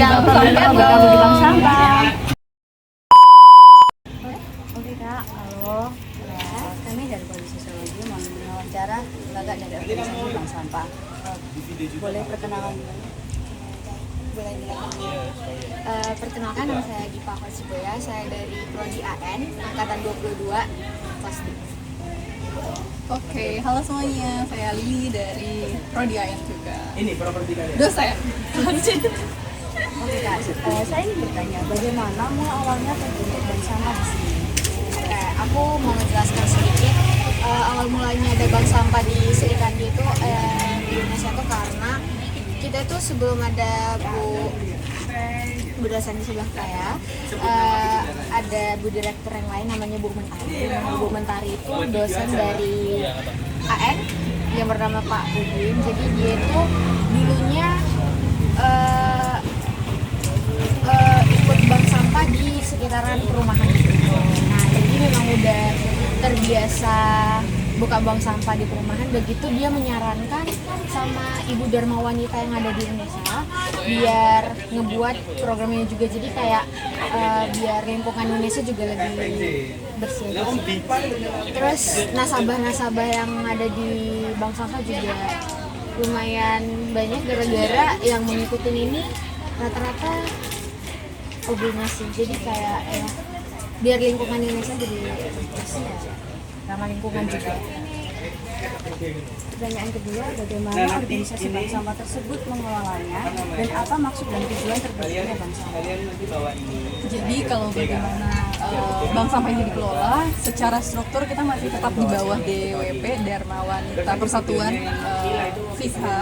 yang bergabung di Bank Sampah. Oke Kak, halo. Kami dari Prodi Sosiologi mau mewawancara lembaga dari organisasi Bank Sampah. Boleh perkenalan dulu? Boleh perkenalkan, nama saya Gipa Kosiboya, saya dari Prodi AN, angkatan 22, kelas 2. Oke, halo semuanya, saya Lili dari Prodi AN juga. Ini properti kalian? Dosen. Oke Kak, saya ingin bertanya, bagaimana mulai awalnya terbentuk Bank Sampah di sini? Aku mau menjelaskan sedikit. Awal mulanya ada Bank Sampah di Serikandi itu di Indonesia itu karena kita itu sebelum ada Bu dosen di sebelah saya, ada Bu direktur yang lain namanya Bu Mentari. Bu Mentari itu dosen dari AN yang bernama Pak Udin. Jadi dia itu dulunya ikut bank sampah di sekitaran perumahan gitu. Nah, jadi memang udah terbiasa buka bank sampah di perumahan. Begitu dia menyarankan sama ibu Dharma Wanita yang ada di Indonesia biar ngebuat programnya juga, jadi kayak biar lingkungan Indonesia juga lebih bersih. Terus nasabah-nasabah yang ada di bank sampah juga lumayan banyak gara-gara yang mengikuti ini rata-rata obligasi. Jadi kayak biar lingkungan Indonesia jadi bersih aja, ramah lingkungan juga. Pertanyaan kedua, bagaimana organisasi bank sampah tersebut mengelolanya dan apa maksud dan tujuan terbentuknya bank sampah? Jadi kalau bagaimana bank sampah ini dikelola, secara struktur kita masih tetap di bawah DWP, Dharma Wanita Persatuan FISHA.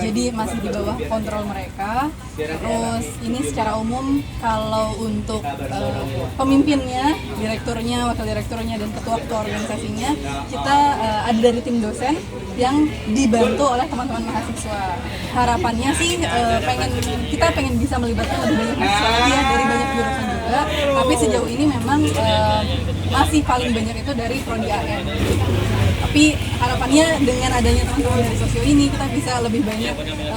Jadi masih di bawah kontrol mereka. Terus ini secara umum kalau untuk pemimpinnya, direkturnya, wakil direkturnya, dan ketua-ketua organisasinya, kita ada dari tim dosen yang dibantu oleh teman-teman mahasiswa. Harapannya sih kita pengen bisa melibatkan lebih banyak mahasiswa lagi ya, dari banyak jurusan juga. Tapi sejauh ini memang masih paling banyak itu dari Prodi AN. Tapi harapannya dengan adanya teman-teman dari sosio ini, kita bisa lebih banyak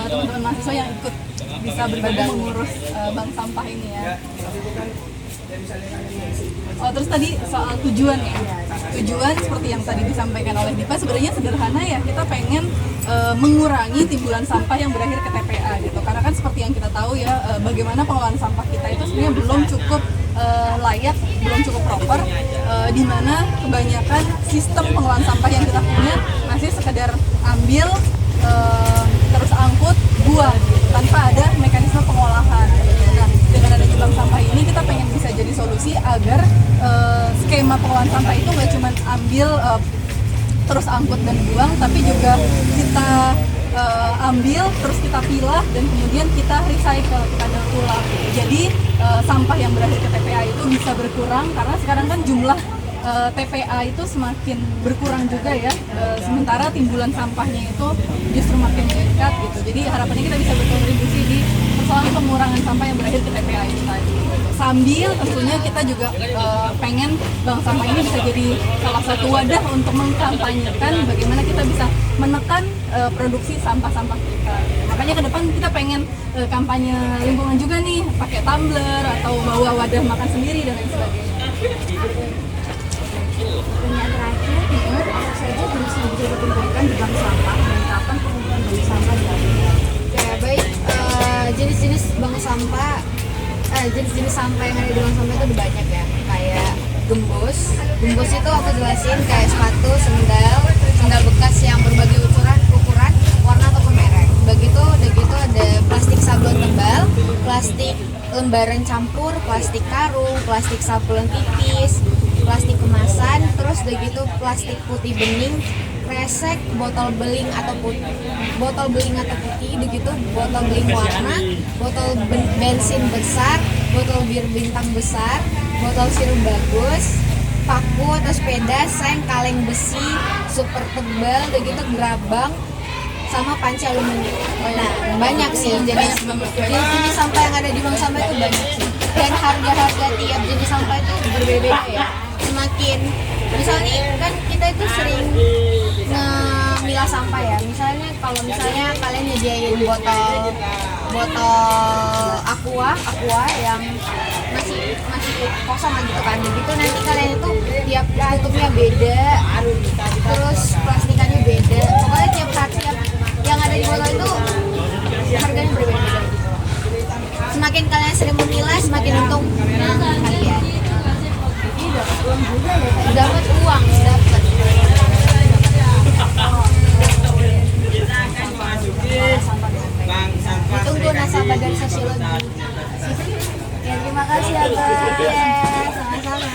teman-teman mahasiswa yang ikut bisa bergabung mengurus bank sampah ini ya. Oh, terus tadi soal tujuan ya. Tujuan seperti yang tadi disampaikan oleh Dipa sebenarnya sederhana ya. Kita pengen mengurangi timbulan sampah yang berakhir ke TPA gitu. Karena kan seperti yang kita tahu ya, bagaimana pengelolaan sampah kita itu sebenarnya belum cukup layak, belum cukup proper, di mana kebanyakan sistem pengelolaan sampah yang kita punya masih sekedar ambil, terus angkut, buang gitu, tanpa ada mekanisme pengolahan. Nah, dengan adanya bank sampah ini kita pengen bisa jadi solusi agar skema pengolahan sampah itu nggak cuma ambil terus angkut dan buang, tapi juga kita ambil terus kita pilah dan kemudian kita recycle, kita daur ulang. Jadi sampah yang berakhir ke TPA itu bisa berkurang karena sekarang kan jumlah TPA itu semakin berkurang juga ya, sementara timbulan sampahnya itu justru makin meningkat gitu. Jadi harapannya kita bisa berkontribusi di persoalan pengurangan sampah yang berakhir ke TPA itu tadi. Sambil tentunya kita juga pengen bank sampah ini bisa jadi salah satu wadah untuk mengkampanyekan bagaimana kita bisa menekan produksi sampah-sampah kita. Makanya ke depan kita pengen kampanye lingkungan juga nih, pakai tumbler atau bawa wadah makan sendiri dan lain sebagainya. Pertanyaan terakhir, apa saja jenis yang bisa dikumpulkan di bank sampah dan kapan pengumpulan bank sampah dilakukan? Oke, baik. Jenis-jenis bank sampah, jenis-jenis sampah yang ada di bank sampah itu ada banyak ya. Kayak gembus. Gembus itu aku jelasin kayak sepatu, sendal bekas yang berbagai ukuran, warna ataupun merek. Begitu ada plastik sablon tebal, plastik lembaran campur, plastik karung, plastik sablon tipis, plastik kemasan, terus udah gitu plastik putih bening, kresek, botol beling atau putih, udah gitu botol beling warna, botol bensin besar, botol bir bintang besar, botol sirup bagus, paku atau sepeda, seng, kaleng besi, super tebal, udah gitu gerabang, sama panci aluminium. Nah, banyak sih jenis sampah yang ada di bank sampah itu banyak sih. Dan harga-harga tiap jenis sampah itu berbeda ya. Semakin misalnya kan kita itu sering ngemilah sampah ya. Misalnya kalau kalau misalnya kalian nyediain botol aqua yang masih kosong gitu kan, gitu nanti kalian itu tiap tutupnya beda, terus plastikannya beda, pokoknya tiap yang ada di botol itu harganya berbeda. Semakin kalian sering memilah, semakin untung kalian. Ini dapat uang juga ya? Dapat uang, dapat. Ditunggu nasabah dari sosiologi. Ya, terima kasih Abang. Ya, sama-sama.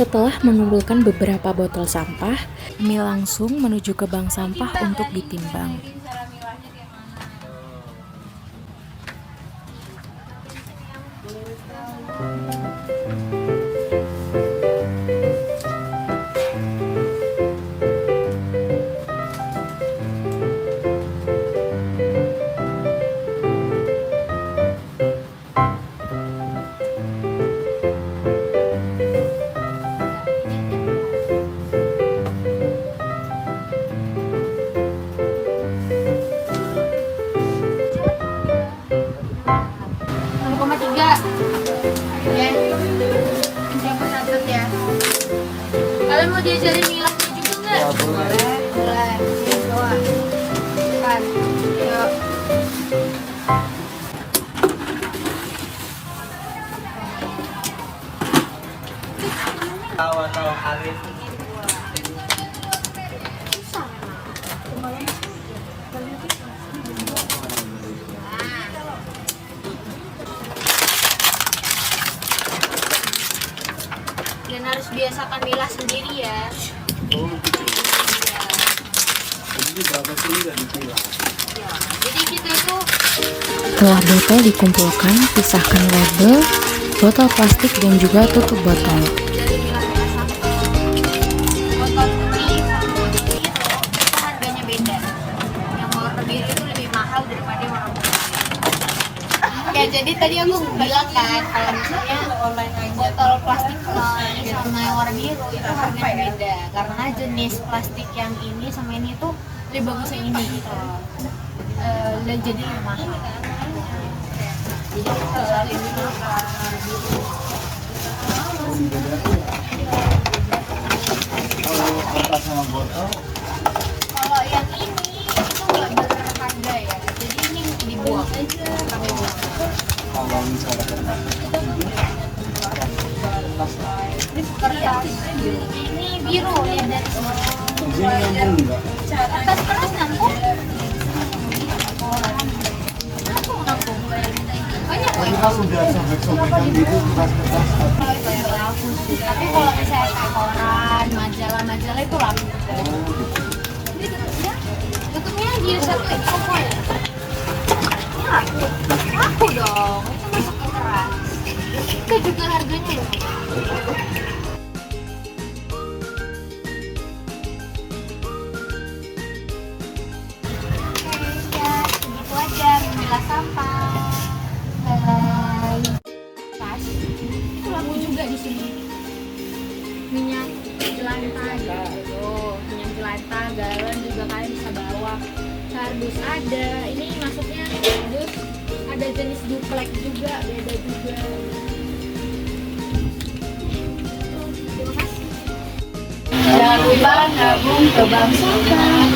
Setelah mengumpulkan beberapa botol sampah, Mi langsung menuju ke bank sampah untuk ditimbang. Kalian mau diajarin milahnya juga nggak? Ya, boleh. Boleh. Ini doang. Kan. Yuk. Tahu Arif. Dan harus biasakan milah sendiri ya. Ini berapa sih udah dipilah? Ya, jadi kita itu Setelah botol dikumpulkan, pisahkan label, botol plastik dan juga tutup botol. dari milah-milah sampah. Botol putih sama botol biru itu harganya beda. Yang warna biru itu lebih mahal daripada yang warna putih. Ya jadi tadi aku bilang kan kalau misalnya botol plastik sama yang warna biru itu harganya beda karena jenis plastik yang ini sama ini tuh lebih bagus yang ini gitu. Dan jadi lebih mahal. Jadi kalau ini Kalau kertas sama botol, kalau yang ini itu nggak berharga ya. Jadi ini dibuang aja. Kami buang. kalau misalnya kertas Kertas ini biru ya dari sini. izin nyambung nggak? Kertas nyambung. Aku nampung. Banyak Tapi kan udah sobek-sobekan gitu kertas-kertas. tapi kalau misalnya kayak koran, majalah itu laku. Ini tutupnya, dia satu ekor ya. Laku dong, itu masuk ke keras. Itu juga harganya loh. Oke, ya segitu aja memilah sampah. Bye. Pas, itu laku juga di sini. Minyak jelantah gitu, minyak jelantah, galon juga kalian bisa bawa. Kardus ada, ini masuknya kardus, ada jenis duplek juga, beda juga. Terima kasih. Jangan lupa gabung ke bank sampah.